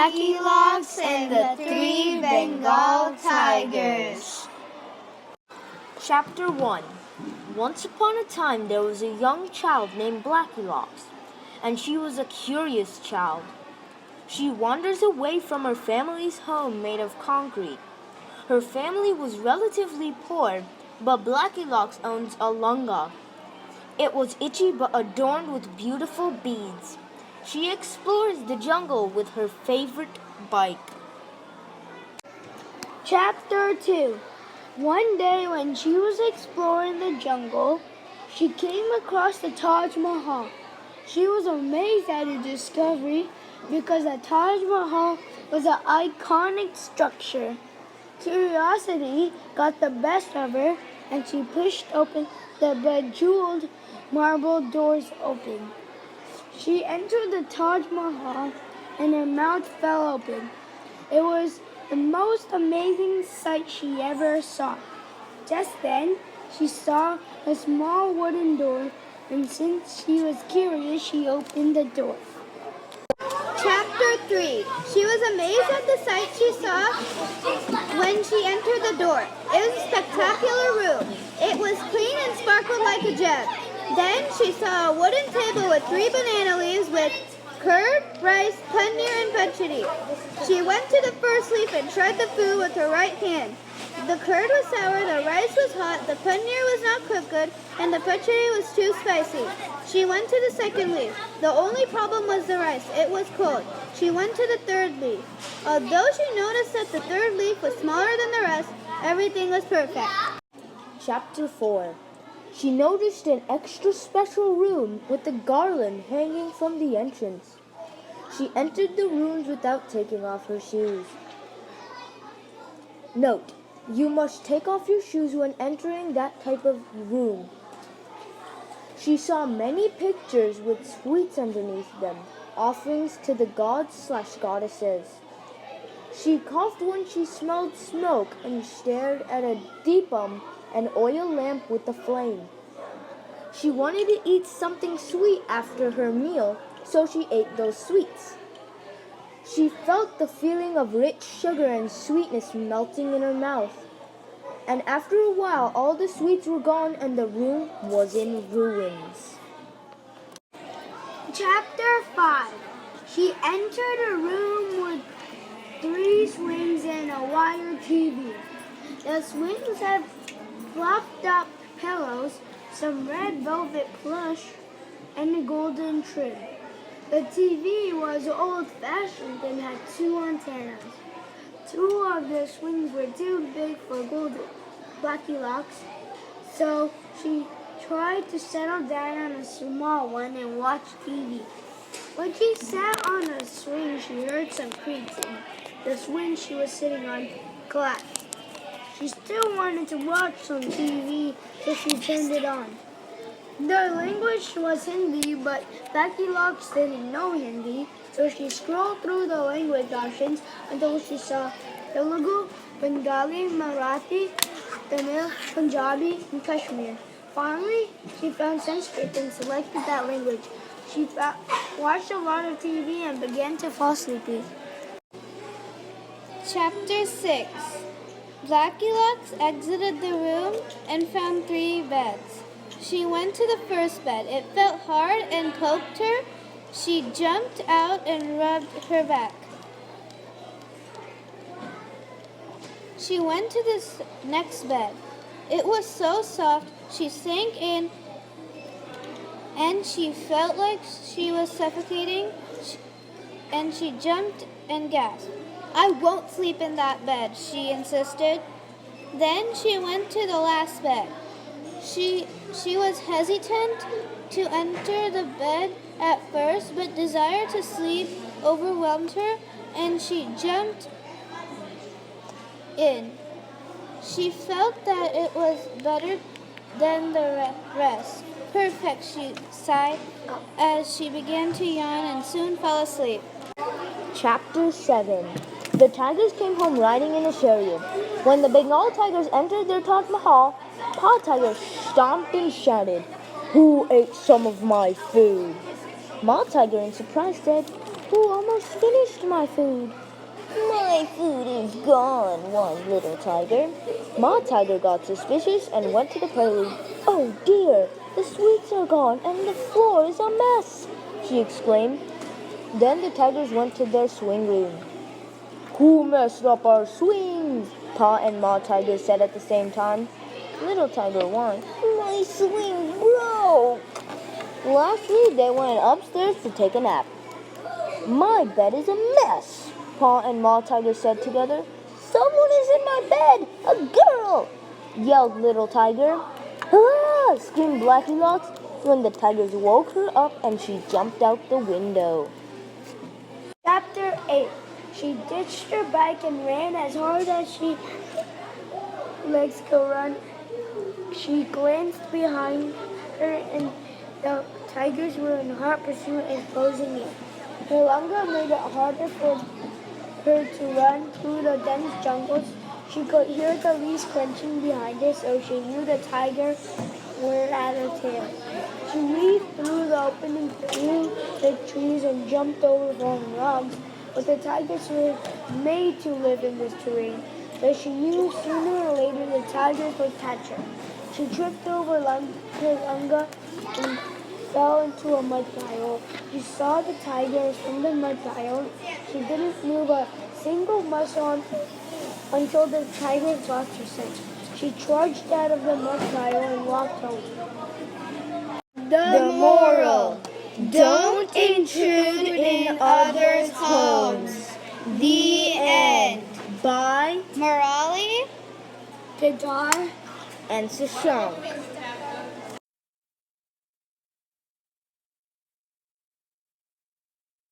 Blackilocks and the Three Bengal Tigers. Chapter 1. Once upon a time there was a young child named Blackilocks, and she was a curious child. She wanders away from her family's home made of concrete. Her family was relatively poor, but Blackilocks owns a lunga. It was itchy but adorned with beautiful beads. She explores the jungle with her favorite bike. Chapter 2. One day when she was exploring the jungle, she came across the Taj Mahal. She was amazed at her discovery because the Taj Mahal was an iconic structure. Curiosity got the best of her, and she pushed open the bejeweled marble doors open. She entered the Taj Mahal and her mouth fell open. It was the most amazing sight she ever saw. Just then, she saw a small wooden door, and since she was curious, she opened the door. Chapter 3. She was amazed at the sight she saw when she entered the door. It was a spectacular room. It was clean and sparkled like a gem. Then she saw a wooden table with 3 banana leaves with curd, rice, paneer, and pachadi. She went to the first leaf and tried the food with her right hand. The curd was sour, the rice was hot, the paneer was not cooked good, and the pachadi was too spicy. She went to the second leaf. The only problem was the rice. It was cold. She went to the third leaf. Although she noticed that the third leaf was smaller than the rest, everything was perfect. Chapter 4. She noticed an extra special room with a garland hanging from the entrance. She entered the rooms without taking off her shoes. Note: you must take off your shoes when entering that type of room. She saw many pictures with sweets underneath them, offerings to the gods/goddesses. She coughed when she smelled smoke and stared at a deepam, an oil lamp with a flame. She wanted to eat something sweet after her meal, so she ate those sweets. She felt the feeling of rich sugar and sweetness melting in her mouth. And after a while, all the sweets were gone and the room was in ruins. Chapter 5. She entered a room with 3 swings and a wire TV. The swings had fluffed up pillows, some red velvet plush, and a golden trim. The TV was old-fashioned and had 2 antennas. 2 of the swings were too big for Blackilocks, so she tried to settle down on a small one and watch TV. When she sat on a swing, she heard some creaks, and the swing she was sitting on collapsed. She still wanted to watch some TV, so she turned it on. The language was Hindi, but Blackilocks didn't know Hindi, so she scrolled through the language options until she saw Telugu, Bengali, Marathi, Tamil, Punjabi, and Kashmir. Finally, she found Sanskrit and selected that language. She watched a lot of TV and began to fall sleepy. Chapter 6. Blackilocks exited the room and found 3 beds. She went to the first bed. It felt hard and poked her. She jumped out and rubbed her back. She went to the next bed. It was so soft, she sank in and she felt like she was suffocating, and she jumped and gasped. "I won't sleep in that bed," she insisted. Then she went to the last bed. She was hesitant to enter the bed at first, but desire to sleep overwhelmed her, and she jumped in. She felt that it was better than the rest. "Perfect," she sighed as she began to yawn and soon fell asleep. Chapter 7. The tigers came home riding in a chariot. When the Bengal tigers entered their Taj Mahal, Pa Tiger stomped and shouted, "Who ate some of my food?" Ma Tiger in surprise said, Who almost finished my food? My food is gone, whined little tiger. Ma tiger got suspicious and went to the prelude. Oh dear, the sweets are gone and the floor is a mess, she exclaimed. Then the tigers went to their swing room. Who messed up our swings? Pa and Ma tiger said at the same time. Little tiger whined. My swing broke. Lastly, they went upstairs to take a nap. My bed is a mess, Pa and Ma tiger said together. Someone is in my bed! A girl! Yelled little tiger. Hurrah! Screamed Blackilocks when the tigers woke her up and she jumped out the window. Chapter 8. She ditched her bike and ran as hard as she legs could run. She glanced behind her and the tigers were in hot pursuit and closing in. Her hunger made it harder for her to run through the dense jungles. She could hear the leaves crunching behind her, so she knew the tigers were at her tail. She weaved through the opening through the trees and jumped over fallen logs, but the tigers were made to live in this terrain, so she knew sooner or later the tigers would catch her. She tripped over her lunga and fell into a mud pile. She saw the tigers from the mud pile. She didn't move a single muscle until the tigers lost her scent. She trudged out of the mud pile and walked home. The moral: don't intrude in others' homes. The end. By Marali, Kedar and Sashaank.